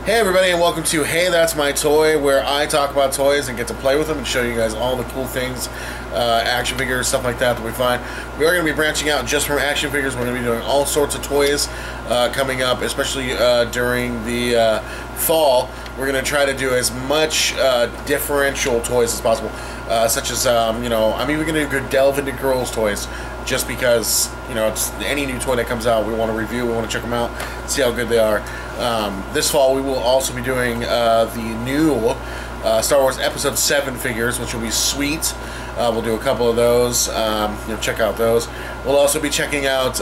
Hey everybody, and welcome to Hey That's My Toy, where I talk about toys and get to play with them and show you guys all the cool things, action figures, stuff like that we find. We are going to be branching out just from action figures. We're going to be doing all sorts of toys coming up, especially during the fall. We're going to try to do as much differential toys as possible, such as, I'm even going to delve into girls' toys, just because, it's any new toy that comes out, we want to review, we want to check them out, see how good they are. This fall, we will also be doing the new Star Wars Episode 7 figures, which will be sweet. We'll do a couple of those, check out those. We'll also be checking out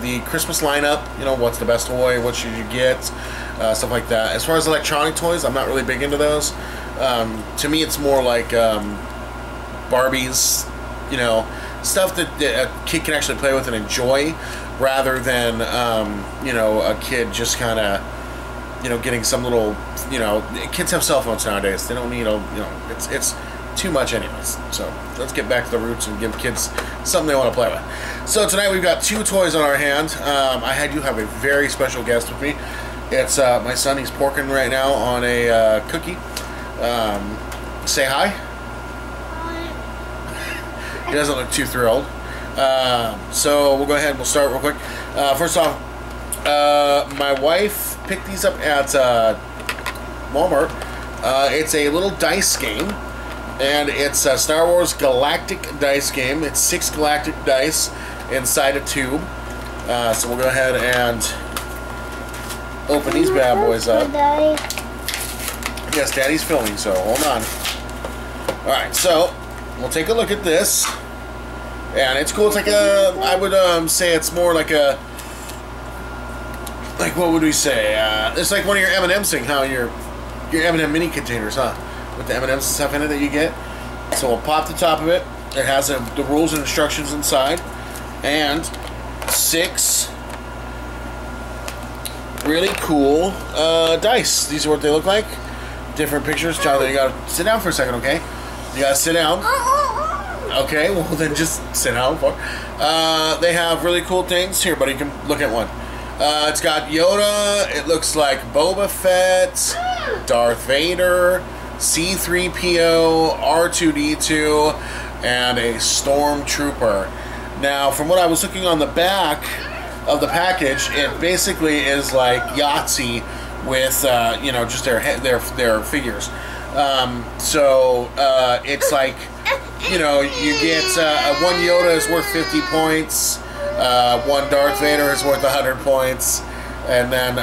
the Christmas lineup, what's the best toy, what should you get, stuff like that. As far as electronic toys, I'm not really big into those. To me, it's more like Barbies, stuff that a kid can actually play with and enjoy, rather than, a kid just kind of, getting some little, kids have cell phones nowadays. They don't need, it's too much anyways. So let's get back to the roots and give kids something they want to play with. So tonight we've got two toys on our hand. I do have a very special guest with me. It's my son. He's porking right now on a cookie. Say hi. He doesn't look too thrilled. So we'll go ahead and we'll start real quick. First off, my wife picked these up at Walmart. It's a little dice game, and it's a Star Wars Galactic dice game. It's 6 galactic dice inside a tube. So we'll go ahead and open these bad boys up. Yes, Daddy's filming, so hold on. Alright, so we'll take a look at this. And it's cool. It's like a, I would say it's more like a, what would we say? It's like one of your M&M's thing, how your M&M mini containers, huh? With the M&M's and stuff in it that you get. So we'll pop the top of it. It has the rules and instructions inside. And 6 really cool dice. These are what they look like. Different pictures. Jonathan, you gotta sit down for a second, okay? You gotta sit down. Okay, well then just sit down. They have really cool things. Here, buddy, you can look at one. It's got Yoda. It looks like Boba Fett, Darth Vader, C-3PO, R2-D2, and a Stormtrooper. Now, from what I was looking on the back of the package, it basically is like Yahtzee with just their figures. It's like, you get one Yoda is worth 50 points, one Darth Vader is worth 100 points, and then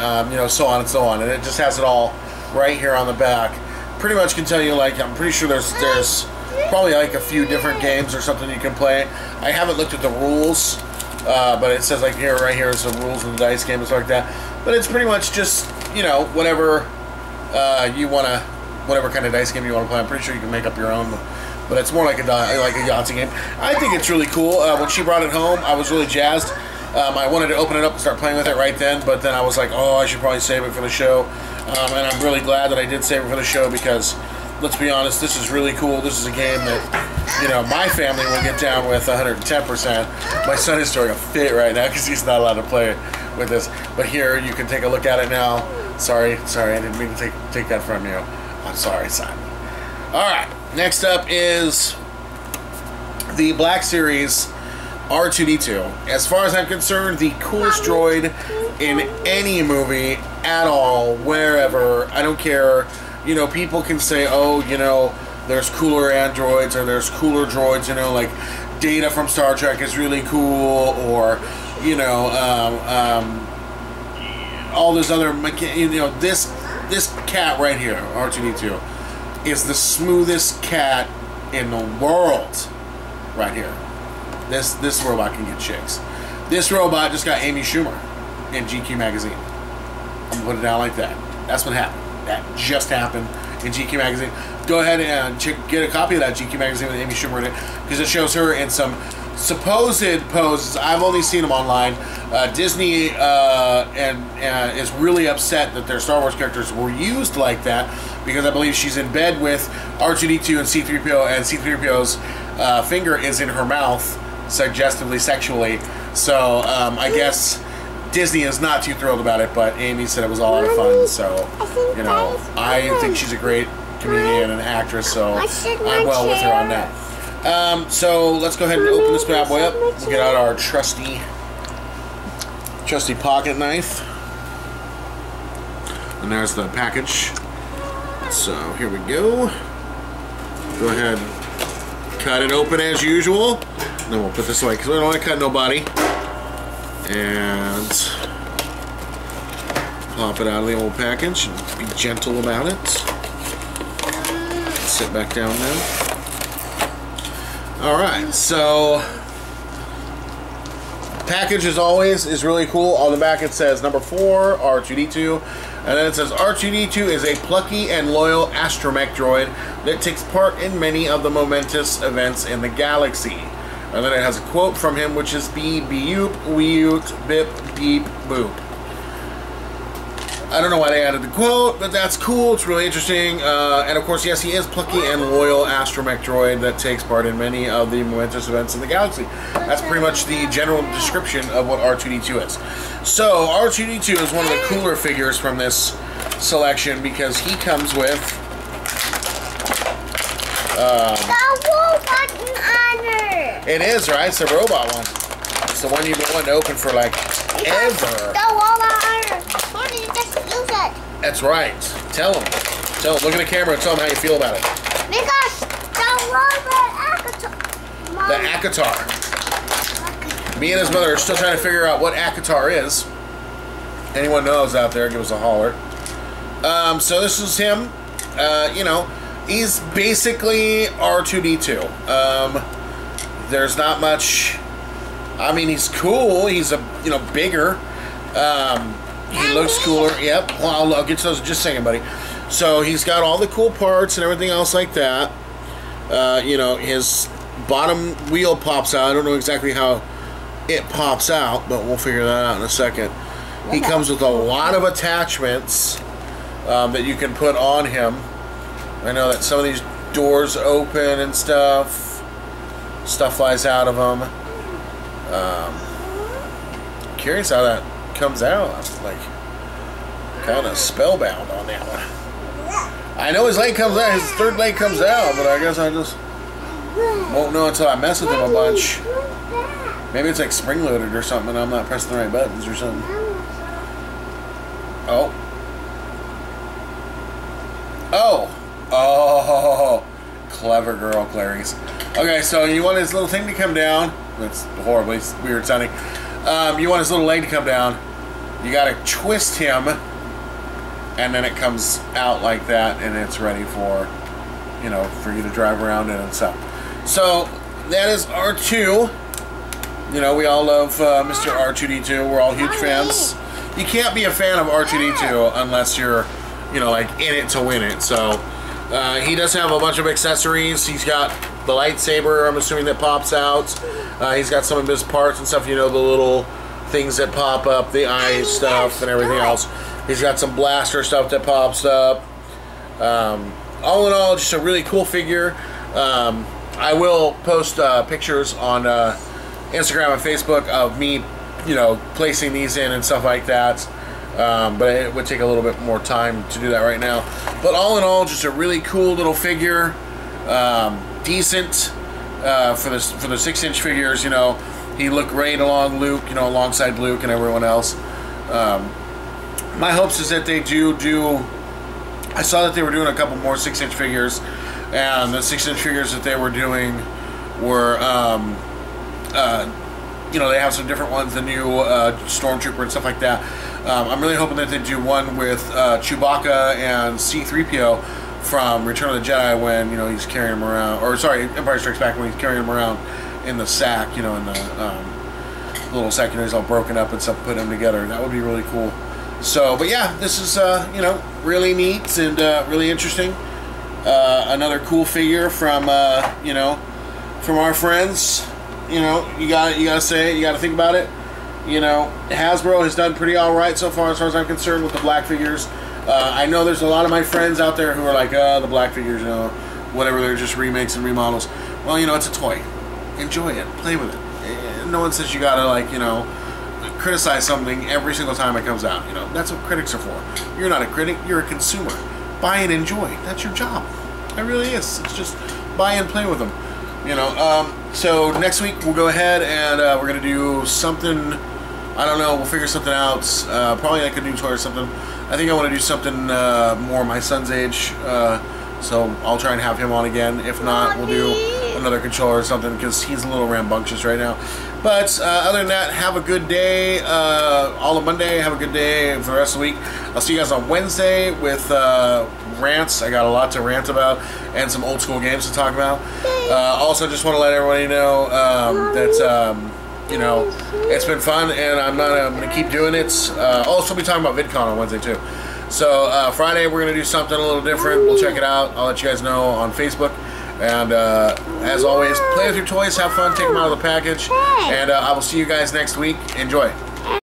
so on and so on. And it just has it all right here on the back. Pretty much can tell you, I'm pretty sure there's probably a few different games or something you can play. I haven't looked at the rules, but it says right here is the rules of the dice game and stuff like that. But it's pretty much just whatever you wanna. Whatever kind of dice game you want to play. I'm pretty sure you can make up your own, but it's more like a Yahtzee game. I think it's really cool. When she brought it home, I was really jazzed. I wanted to open it up and start playing with it right then, but then I was like, oh, I should probably save it for the show. And I'm really glad that I did save it for the show, because let's be honest, this is really cool. This is a game that, my family will get down with 110%. My son is throwing a fit right now because he's not allowed to play with this. But here, you can take a look at it now. Sorry, I didn't mean to take that from you. I'm sorry, son. Alright, next up is the Black Series R2-D2. As far as I'm concerned, the coolest droid in any movie at all, wherever. I don't care. People can say, oh, there's cooler androids, or there's cooler droids, like Data from Star Trek is really cool, or, all this other, this cat right here, R2-D2, is the smoothest cat in the world. Right here. This robot can get chicks. This robot just got Amy Schumer in GQ magazine. I'm gonna put it down like that. That's what happened. That just happened in GQ magazine. Go ahead and get a copy of that GQ magazine with Amy Schumer in it, because it shows her in some supposed poses. I've only seen them online. Disney is really upset that their Star Wars characters were used like that, because I believe she's in bed with R2-D2 and C-3PO, and C-3PO's finger is in her mouth, suggestively sexually. So I guess Disney is not too thrilled about it, but Amy said it was a lot of fun. So, you know, I think she's a great comedian and actress, so I'm well with her on that. So let's go ahead and open this bad boy up. We'll get out our trusty pocket knife. And there's the package. So here we go. Go ahead and cut it open as usual. Then we'll put this away because we don't want to cut nobody. And pop it out of the old package and be gentle about it. Sit back down now. Alright, so package as always is really cool. On the back it says number 4, R2-D2. And then it says R2-D2 is a plucky and loyal astromech droid that takes part in many of the momentous events in the galaxy. And then it has a quote from him, which is beep, weeoot, bip, beep, boop. I don't know why they added the quote, but that's cool. It's really interesting. And of course, yes, he is plucky and loyal astromech droid that takes part in many of the momentous events in the galaxy. That's pretty much the general description of what R2-D2 is. So, R2-D2 is one of the cooler figures from this selection because he comes with the robot honor. It is, right? It's the robot one. It's the one you've been wanting to open for like ever. The robot honor. Morning, just use it. That's right. Tell him. Tell him. Look at the camera and tell him how you feel about it. Because the robot Akatar. The Akatar. Me and his mother are still trying to figure out what Akatar is. Anyone knows out there, give us a holler. So this is him. You know, he's basically R2-D2. There's not much. I mean, he's cool. He's bigger. He looks cooler. Yep. Well, I'll get to those in just a second, buddy. So he's got all the cool parts and everything else like that. You know, his bottom wheel pops out. I don't know exactly how it pops out, but we'll figure that out in a second. He comes with a lot of attachments that you can put on him. I know that some of these doors open and stuff. Stuff flies out of them. Curious how that comes out. I'm like kind of spellbound on that one. I know his leg comes out, his third leg comes out, but I guess I just won't know until I mess with him a bunch. Maybe it's like spring-loaded or something and I'm not pressing the right buttons or something. Oh. Oh. Oh. Clever girl, Clarice. Okay, so you want his little thing to come down. That's horribly weird sounding. You want his little leg to come down. You gotta twist him and then it comes out like that and it's ready for, you know, for you to drive around in and stuff. So that is R2. You know, we all love Mr. R2-D2. We're all huge fans. You can't be a fan of R2-D2 unless you're, you know, like in it to win it. So he does have a bunch of accessories. He's got the lightsaber, I'm assuming, that pops out. He's got some of his parts and stuff, you know, the little things that pop up, the eye stuff and everything else. He's got some blaster stuff that pops up. All in all, just a really cool figure. I will post pictures on Instagram and Facebook of me, you know, placing these in and stuff like that. But it would take a little bit more time to do that right now. But all in all, just a really cool little figure. Decent for the 6-inch figures. You know, he looked great along Luke. You know, alongside Luke and everyone else. My hopes is that they do. I saw that they were doing a couple more 6-inch figures, and the 6-inch figures that they were doing were, you know, they have some different ones, the new Stormtrooper and stuff like that. I'm really hoping that they do one with Chewbacca and C-3PO from Return of the Jedi when, you know, he's carrying him around, or sorry, Empire Strikes Back when he's carrying him around in the sack, you know, in the little sack, you know, he's all broken up and stuff, putting them together. That would be really cool. So, but yeah, this is, you know, really neat and really interesting. Another cool figure from, you know, from our friends. You know, you gotta say it, you gotta think about it. You know, Hasbro has done pretty alright so far as I'm concerned with the black figures. I know there's a lot of my friends out there who are like, the black figures, you know, whatever, they're just remakes and remodels. Well, you know, it's a toy. Enjoy it. Play with it. No one says you gotta, like, you know, criticize something every single time it comes out. You know, that's what critics are for. You're not a critic, you're a consumer. Buy and enjoy. That's your job. It really is. It's just buy and play with them. You know, so next week we'll go ahead and we're going to do something, I don't know, we'll figure something out. Probably like a new toy or something. I think I want to do something more my son's age. So I'll try and have him on again. If not, we'll do another controller or something because he's a little rambunctious right now. But other than that, have a good day. All of Monday, have a good day for the rest of the week. I'll see you guys on Wednesday with rants. I got a lot to rant about and some old school games to talk about. Also, just want to let everybody know that you know, it's been fun, and I'm going to keep doing it. Also, be talking about VidCon on Wednesday too. So Friday we're going to do something a little different. We'll check it out. I'll let you guys know on Facebook. And as always, play with your toys, have fun, take them out of the package, and I will see you guys next week. Enjoy.